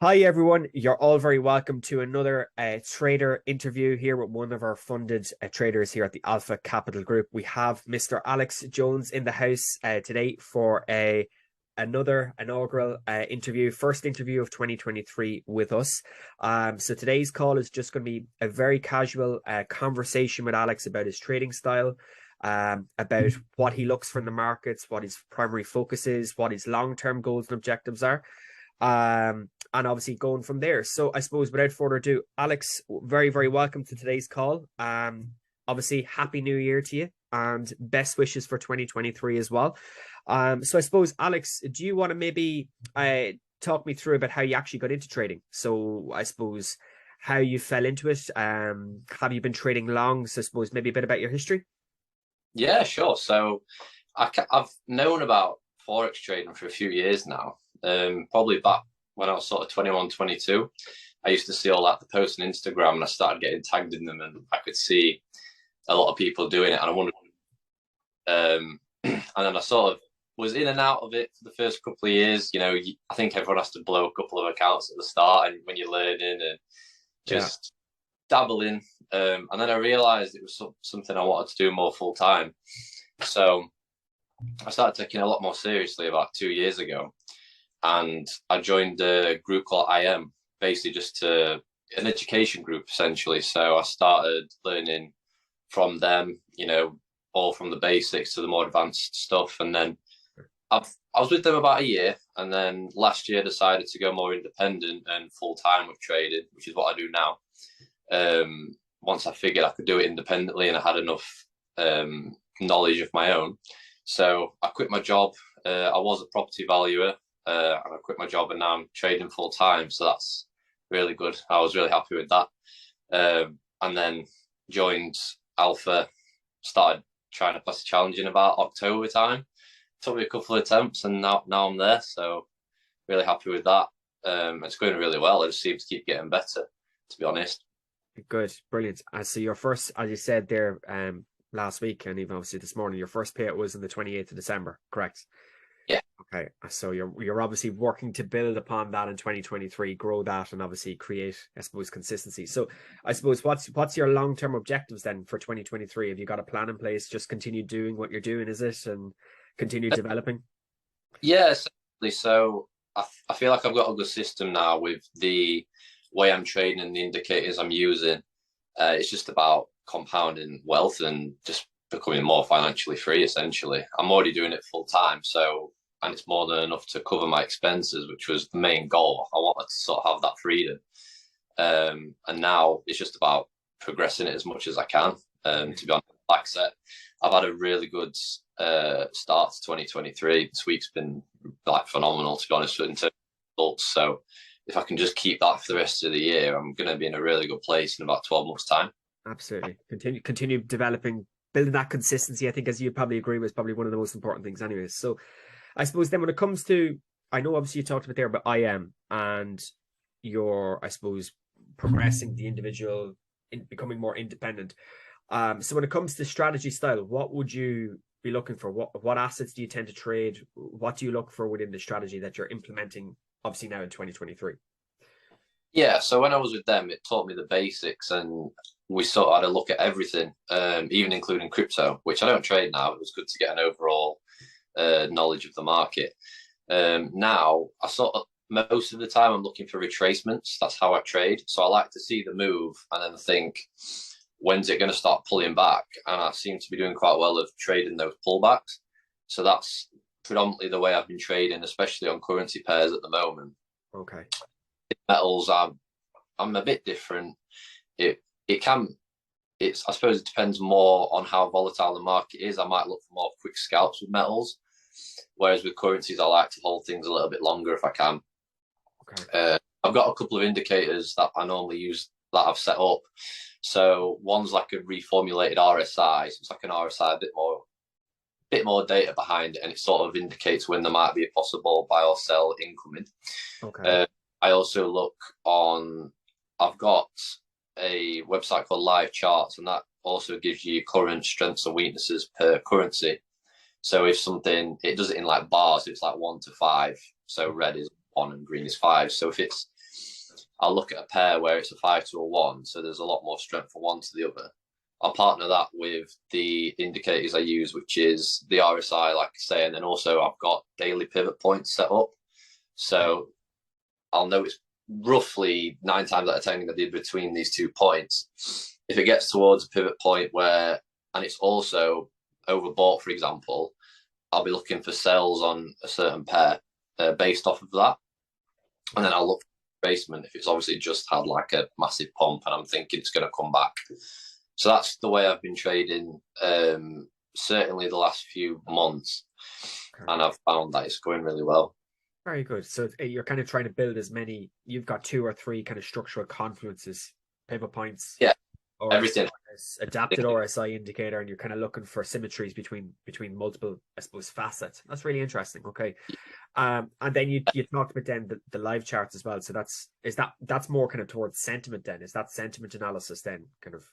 Hi everyone, you're all very welcome to another trader interview here with one of our funded traders here at the Alpha Capital Group. We have Mr. Alex Jones in the house today for another inaugural interview, first interview of 2023 with us. So today's call is just going to be a very casual conversation with Alex about his trading style, about what he looks for in the markets, what his primary focus is, what his long-term goals and objectives are. And obviously going from there. So I suppose without further ado, Alex, very, very welcome to today's call. Obviously, Happy New Year to you and best wishes for 2023 as well. So I suppose, Alex, do you want to maybe talk me through about how you actually got into trading? So I suppose how you fell into it. Have you been trading long? So I suppose maybe a bit about your history. Yeah, sure. So I've known about Forex trading for a few years now. Probably back when I was sort of 21, 22. I used to see all that the posts on Instagram and I started getting tagged in them and I could see a lot of people doing it and I wondered. And then I sort of was in and out of it for the first couple of years. I think everyone has to blow a couple of accounts at the start and when you're learning and just dabbling. And then I realized it was something I wanted to do more full time. So I started taking it a lot more seriously about 2 years ago. And I joined a group called IM, basically just an education group, essentially. So I started learning from them, all from the basics to the more advanced stuff. And then I was with them about a year. And then last year decided to go more independent and full time with trading, which is what I do now. Once I figured I could do it independently and I had enough knowledge of my own. So I quit my job. I was a property valuer. And I quit my job and now I'm trading full time. So that's really good. I was really happy with that. And then joined Alpha, started trying to pass a challenge in about October time. Took me a couple of attempts and now I'm there. So really happy with that. It's going really well. It just seems to keep getting better, to be honest. Good, brilliant. So your first, as you said there last week and even obviously this morning, your first payout was on the 28th of December, correct? Yeah. Okay, so you're obviously working to build upon that in 2023, grow that, and obviously create, I suppose, consistency. So, I suppose what's your long-term objectives then for 2023? Have you got a plan in place? Just continue doing what you're doing, is it, and continue developing? Yeah, essentially. So I feel like I've got a good system now with the way I'm trading and the indicators I'm using. It's just about compounding wealth and just becoming more financially free, essentially. I'm already doing it full time, and it's more than enough to cover my expenses, which was the main goal. I wanted to sort of have that freedom. And now it's just about progressing it as much as I can. To be honest, like I said, I've had a really good start to 2023. This week's been like phenomenal, to be honest, in terms of results. So if I can just keep that for the rest of the year, I'm going to be in a really good place in about 12 months' time. Absolutely. Continue developing, building that consistency. I think, as you probably agree, was probably one of the most important things anyways. So I suppose then when it comes to, I know obviously you talked about there about IM and your, I suppose, progressing the individual in becoming more independent. So when it comes to strategy style, what would you be looking for? What assets do you tend to trade? What do you look for within the strategy that you're implementing, obviously now in 2023? Yeah, so when I was with them, it taught me the basics and we sort of had a look at everything, even including crypto, which I don't trade now. It was good to get an overall knowledge of the market. Now, most of the time I'm looking for retracements. That's how I trade. So I like to see the move and then think, when's it going to start pulling back? And I seem to be doing quite well of trading those pullbacks. So that's predominantly the way I've been trading, especially on currency pairs at the moment. Okay. Metals, I'm a bit different. I suppose it depends more on how volatile the market is. I might look for more quick scalps with metals, whereas with currencies, I like to hold things a little bit longer if I can. Okay. I've got a couple of indicators that I normally use that I've set up. So one's like a reformulated RSI. So it's like an RSI, a bit more data behind it, and it sort of indicates when there might be a possible buy or sell incoming. Okay. I also look on. I've got a website called Live Charts, and that also gives you current strengths and weaknesses per currency. So if something, it does it in like bars, it's like 1 to 5. So red is 1 and green is 5. So if it's I'll look at a pair where it's a 5 to a 1, so there's a lot more strength from one to the other. I'll partner that with the indicators I use, which is the RSI, like I say, and then also I've got daily pivot points set up. So I'll know it's roughly 9 times out of 10 going to be between these 2 points. If it gets towards a pivot point where, and it's also overbought, for example, I'll be looking for sells on a certain pair based off of that. And then I'll look for basement if it's obviously just had like a massive pump and I'm thinking it's going to come back. So that's the way I've been trading, certainly the last few months. And I've found that it's going really well. Very good. So you're kind of trying to build as many, you've got 2 or 3 kind of structural confluences, pivot points. Yeah. Or everything. Adapted RSI indicator, and you're kind of looking for symmetries between multiple, I suppose, facets. That's really interesting. Okay. And then you talked about then the live charts as well. So that's more kind of towards sentiment then. Is that sentiment analysis then kind of?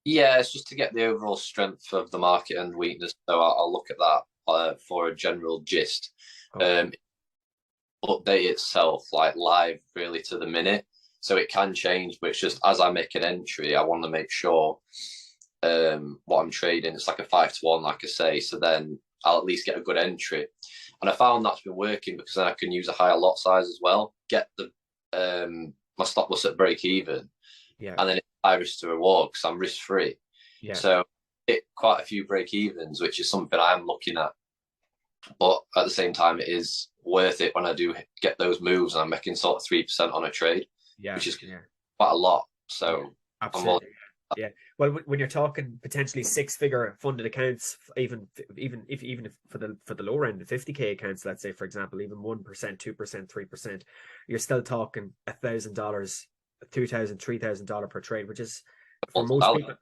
Yeah, it's just to get the overall strength of the market and weakness. So I'll look at that for a general gist. Okay. Update itself like live really to the minute. So it can change, but it's just as I make an entry, I want to make sure what I'm trading, it's like a 5 to 1, like I say. So then I'll at least get a good entry. And I found that's been working because then I can use a higher lot size as well, get the my stop loss at break even. Yeah. And then it's high risk to reward because I'm risk free. Yeah. So it quite a few break evens, which is something I'm looking at. But at the same time, it is worth it when I do get those moves and I'm making sort of 3% on a trade. Yeah, which is quite a lot. So absolutely. Yeah. Well, when you're talking potentially 6-figure funded accounts, even if for the lower end, the 50K accounts, let's say for example, even 1%, 2%, 3%, you're still talking $1,000, $2,000, $3,000 per trade, which is for most people.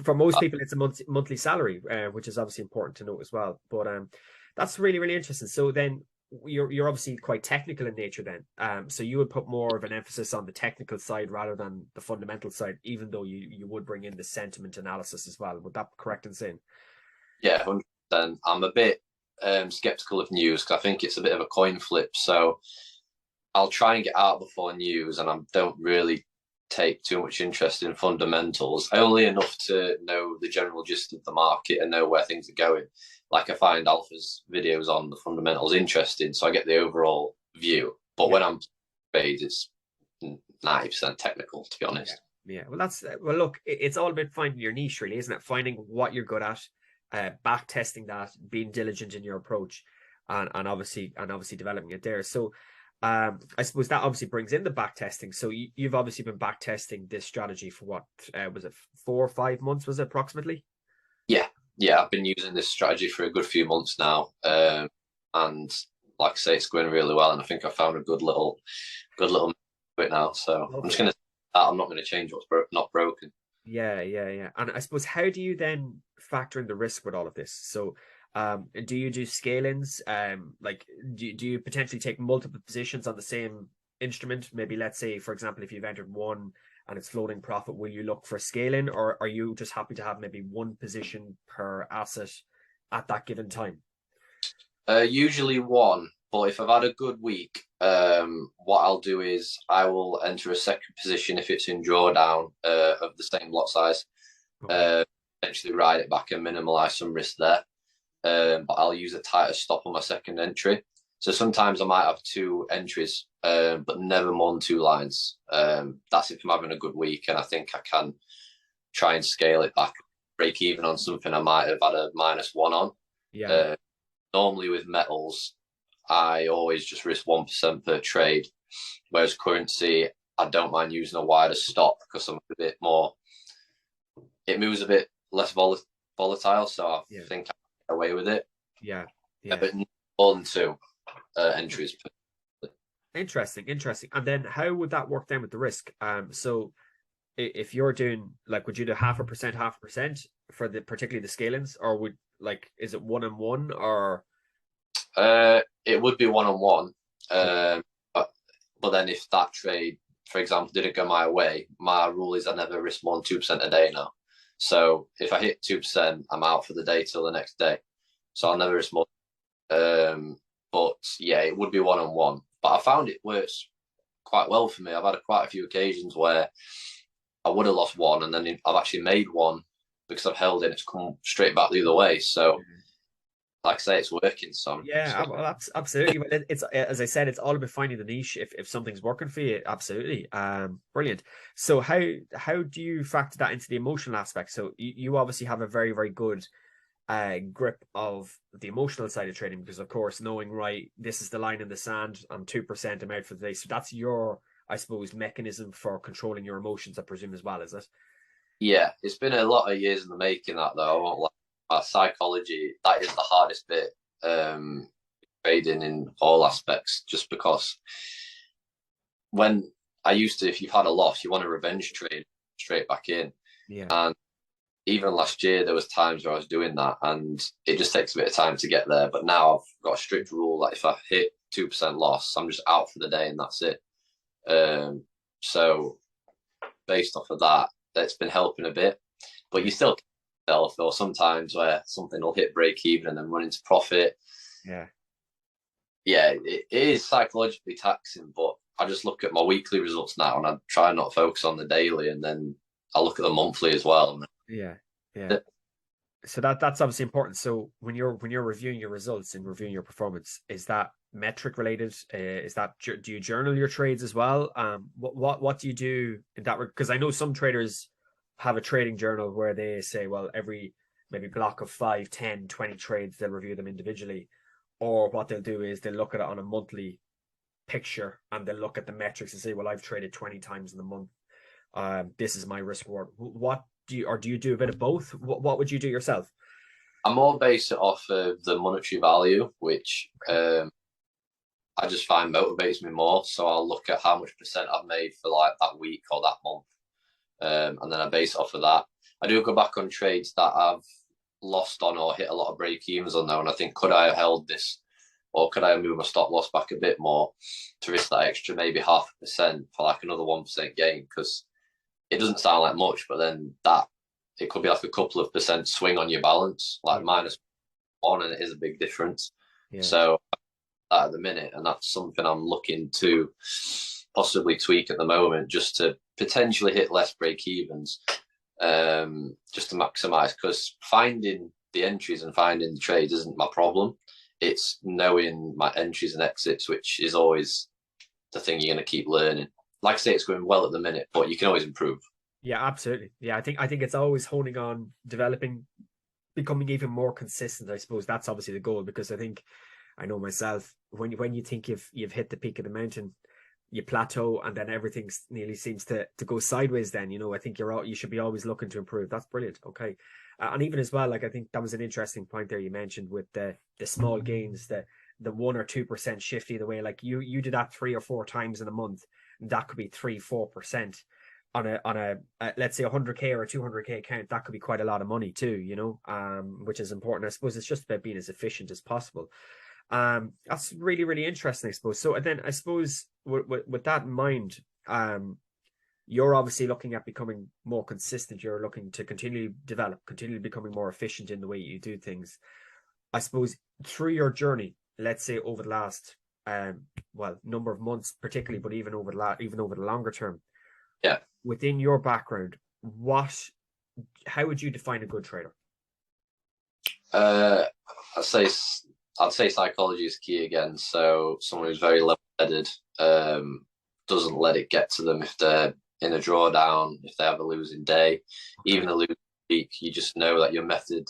For most people, it's a monthly salary, which is obviously important to note as well. But that's really, really interesting. So then you're obviously quite technical in nature then. So you would put more of an emphasis on the technical side rather than the fundamental side, even though you would bring in the sentiment analysis as well. Would that be correct in saying? Yeah, 100%. I'm a bit skeptical of news because I think it's a bit of a coin flip. So I'll try and get out before news, and I don't really take too much interest in fundamentals. Only enough to know the general gist of the market and know where things are going. Like I find Alpha's videos on the fundamentals interesting, so I get the overall view. But when I'm paid, it's 90% technical, to be honest. Yeah. Well, look, it's all about finding your niche, really, isn't it? Finding what you're good at, back testing that, being diligent in your approach, and obviously developing it there. So I suppose that obviously brings in the back testing. So you've obviously been back testing this strategy for what was it 4 or 5 months? Was it approximately? Yeah, I've been using this strategy for a good few months now, and like I say, it's going really well. And I think I found a good little bit now. So okay. I'm just gonna. I'm not going to change what's not broken. Yeah. And I suppose how do you then factor in the risk with all of this? So, do you do scale-ins? Like, do you potentially take multiple positions on the same instrument? Maybe let's say, for example, if you've entered one and it's floating profit, will you look for scaling, or are you just happy to have maybe one position per asset at that given time? Usually one, but if I've had a good week, what I'll do is I will enter a second position if it's in drawdown of the same lot size. Okay. Eventually ride it back and minimize some risk there. But I'll use a tighter stop on my second entry. So sometimes I might have 2 entries, but never more than 2 lines. That's if I'm having a good week, and I think I can try and scale it back, break even on something I might have had a -1 on. Yeah. Normally with metals, I always just risk 1% per trade, whereas currency, I don't mind using a wider stop because I'm a bit more. It moves a bit less volatile, so I think I get away with it. Yeah. But more than 2 entries. Interesting. And then how would that work then with the risk? So if you're doing like, would you do 0.5% for particularly the scalings, or is it 1-on-1 or? It would be 1-on-1. But then if that trade, for example, didn't go my way, my rule is I never risk more than 2% a day now. So if I hit 2%, I'm out for the day till the next day. So I'll never risk more. But yeah, it would be 1-on-1. But I found it works quite well for me. I've had quite a few occasions where I would have lost one, and then I've actually made one because I've held it. It's come straight back the other way. So, like I say, it's working. So I'm just Yeah, well, absolutely. But it's as I said, it's all about finding the niche. If something's working for you, absolutely. Brilliant. So how do you factor that into the emotional aspect? So you obviously have a very, very good grip of the emotional side of trading because, of course, knowing right, this is the line in the sand. I'm 2%. I'm out for the day. So that's your, I suppose, mechanism for controlling your emotions. I presume as well, is it? yeah, it's been a lot of years in the making. That though, I won't lie. Psychology, that is the hardest bit. Trading in all aspects, just because when I used to, if you've had a loss, you want a revenge trade straight back in. Yeah. And even last year, there was times where I was doing that, and it just takes a bit of time to get there. But now I've got a strict rule that if I hit 2% loss, I'm just out for the day, and that's it. So based off of that, that's been helping a bit. But you still yourself, or sometimes where something will hit break even and then run into profit. Yeah. Yeah, it is psychologically taxing, but I just look at my weekly results now and I try not to focus on the daily, and then I look at the monthly as well. Yeah. Yeah. So that's obviously important. So when you're reviewing your results and reviewing your performance, is that metric related? Is that do you journal your trades as well? What do you do in that? Because I know some traders have a trading journal where they say, well, every maybe block of 5, 10, 20 trades, they'll review them individually, or what they'll do is they'll look at it on a monthly picture and they'll look at the metrics and say, well, I've traded 20 times in the month. This is my risk reward. What do you, or do you do a bit of both? What would you do yourself? I more base it off of the monetary value, which I just find motivates me more. So I'll look at how much percent I've made for like that week or that month, and then I base it off of that. I do go back on trades that I've lost on or hit a lot of break evens on though, and I think could I have held this, or could I have moved my stop loss back a bit more to risk that extra maybe 0.5% for like another 1% gain? Because it doesn't sound like much, but then that it could be like a couple of percent swing on your balance, like Yeah. -1, and it is a big difference. Yeah. So at the minute, and that's something I'm looking to possibly tweak at the moment, just to potentially hit less break evens, just to maximize. Because finding the entries and finding the trades isn't my problem. It's knowing my entries and exits, which is always the thing you're going to keep learning. Like I say, it's going well at the minute, but you can always improve. Yeah, absolutely. Yeah, I think it's always honing on developing, becoming even more consistent. I suppose that's obviously the goal because I know myself when you think you've hit the peak of the mountain, you plateau and then everything nearly seems to go sideways. Then I think you should be always looking to improve. That's brilliant. Okay, and even as well, like I think that was an interesting point there you mentioned with the small gains, the 1 or 2% shift either way. Like you did that 3 or 4 times in a month, and that could be 3-4% on a let's say 100K or a 200K account. That could be quite a lot of money too, which is important. I suppose it's just about being as efficient as possible. That's really, really interesting, I suppose. So, and then I suppose with that in mind, you're obviously looking at becoming more consistent. You're looking to continually develop, continually becoming more efficient in the way you do things. I suppose through your journey, let's say over the last number of months, particularly, but even over the longer term, Yeah. within your background, how would you define a good trader? Uh, I'd say I'd say psychology is key again. So someone who's very level-headed, doesn't let it get to them if they're in a drawdown, if they have a losing day, even a losing week. You just know that your method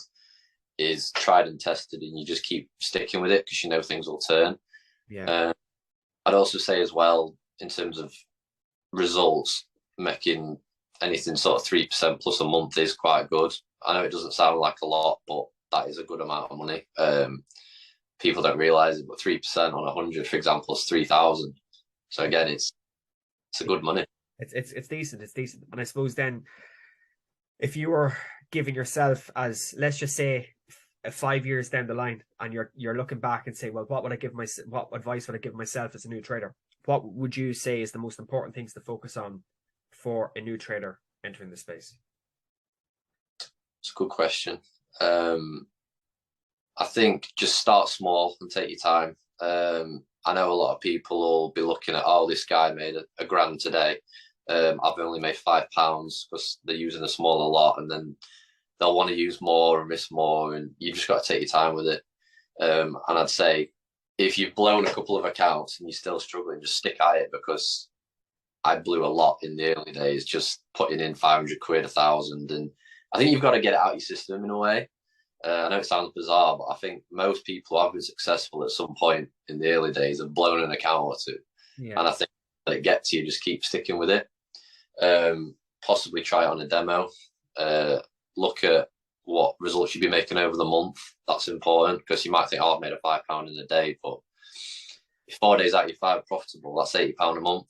is tried and tested, and you just keep sticking with it because you know things will turn. Yeah. I'd also say as well, in terms of results, making anything sort of 3% plus a month is quite good. I know it doesn't sound like a lot, but that is a good amount of money. People don't realize it, but 3% on 100, for example, is 3,000. So again, it's a good money. It's decent. It's decent. And I suppose then, if you were giving yourself as, let's just say, 5 years down the line, and you're looking back and say, well, what advice would I give myself as a new trader? What would you say is the most important things to focus on for a new trader entering the space? It's a good question. I think just start small and take your time. I know a lot of people will be looking at, oh, this guy made a grand today. I've only made £5 because they're using a smaller lot, and then they'll want to use more and risk more, and you just got to take your time with it. And I'd say if you've blown a couple of accounts and you're still struggling, just stick at it, because I blew a lot in the early days, just putting in 500 quid, 1,000. And I think you've got to get it out of your system in a way. I know it sounds bizarre, but I think most people have been successful at some point in the early days have blown an account or two. Yeah. And I think that it gets you, just keep sticking with it. Possibly try it on a demo. Look at what results you'd be making over the month. That's important, because you might think, oh, I've made a £5 in a day, but if 4 days out you're 5 profitable, that's £80 a month.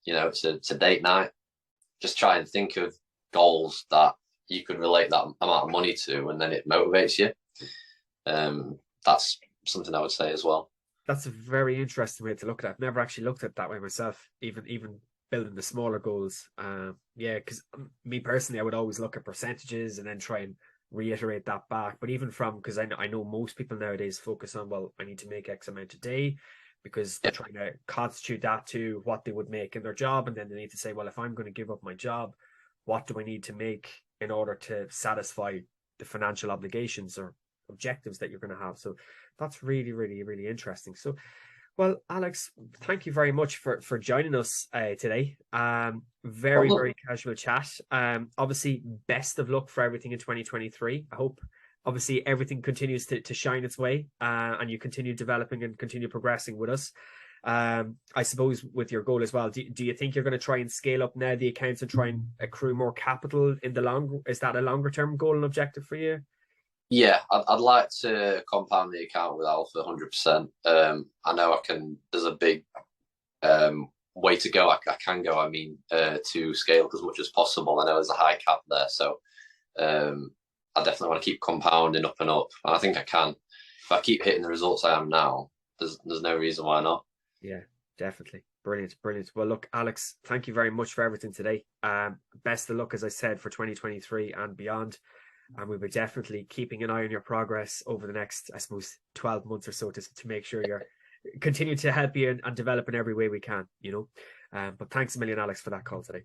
You know, it's a date night. Just try and think of goals that you could relate that amount of money to, and then it motivates you. That's something I would say as well. That's a very interesting way to look at it. I've never actually looked at it that way myself, even building the smaller goals. Yeah, because me personally, I would always look at percentages and then try and reiterate that back. But even because I know most people nowadays focus on, well, I need to make X amount a day, because they're trying to constitute that to what they would make in their job. And then they need to say, well, if I'm going to give up my job, what do I need to make in order to satisfy the financial obligations or objectives that you're going to have? So that's really, really, really interesting. So, well, Alex, thank you very much for joining us today. Very, very casual chat. Obviously, best of luck for everything in 2023. I hope, obviously, everything continues to shine its way, and you continue developing and continue progressing with us. I suppose with your goal as well, do you think you're going to try and scale up now the accounts and try and accrue more capital in the long? Is that a longer term goal and objective for you? Yeah, I'd like to compound the account with Alpha 100%. I know I can. There's a big way to go. I can go. I mean, to scale as much as possible. I know there's a high cap there, so I definitely want to keep compounding up and up, and I think I can. If I keep hitting the results I am now, there's no reason why not. Yeah, definitely. Brilliant. Well, look, Alex, thank you very much for everything today. Best of luck, as I said, for 2023 and beyond. And we'll be definitely keeping an eye on your progress over the next, I suppose, 12 months or so to make sure you're continue to help you and develop in every way we can, you know. But thanks a million, Alex, for that call today.